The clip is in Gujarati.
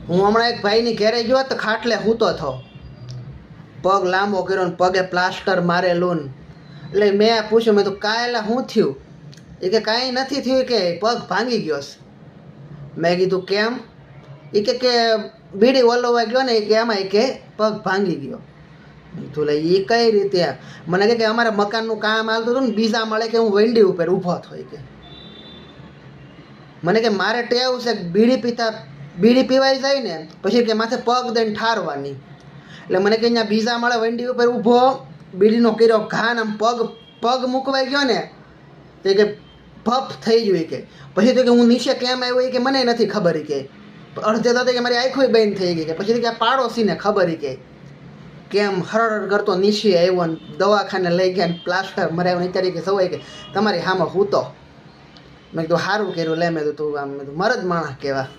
હું હમણાં એક ભાઈની ઘેરે ગયો તો ખાટલે સૂતો થયો, પગ લાંબો કર્યો ને પગે પ્લાસ્ટર મારેલું ને. એટલે મેં પૂછ્યું, મેં તો કાંઈ શું થયું? એ કે કાંઈ નથી થયું, કે પગ ભાંગી ગયો છે. મેં કીધું કેમ? એ કે બીડી વલોવા ગયો ને કે એમાં કે પગ ભાંગી ગયો. તો લે એ કઈ રીતે? મને કે અમારે મકાનનું કામ હાલતું હતું ને, બીજા મળે કે હું વેંડી ઉપર ઊભો થયો. કે મને કે મારે ટેવ છે બીડી પીવાઈ જાય ને પછી કે માથે પગ દઈને ઠારવાની. એટલે મને કે અહીંયા બીજા મળે વેંડી ઉપર ઊભો, બીડીનો કર્યો ઘા ને પગ મૂકવાઈ ગયો ને તે કે ભફ થઈ ગયું. કે પછી તો કે હું નીચે કેમ આવ્યો કે મને નથી ખબર. કે અડધે તો કે મારી આંખો બંધ થઈ ગઈ. કે પછી કે પાડોશીને ખબર. કે કેમ હરડ કરતો નીચે આવ્યો ને દવાખાને લઈ ગયા ને પ્લાસ્ટર મરાવ્યો ને તરીકે સવાય કે તમારી સામે હૂતો. મેં કીધું સારું કર્યું લે. મેં તું આમ મરદ માણસ કહેવા.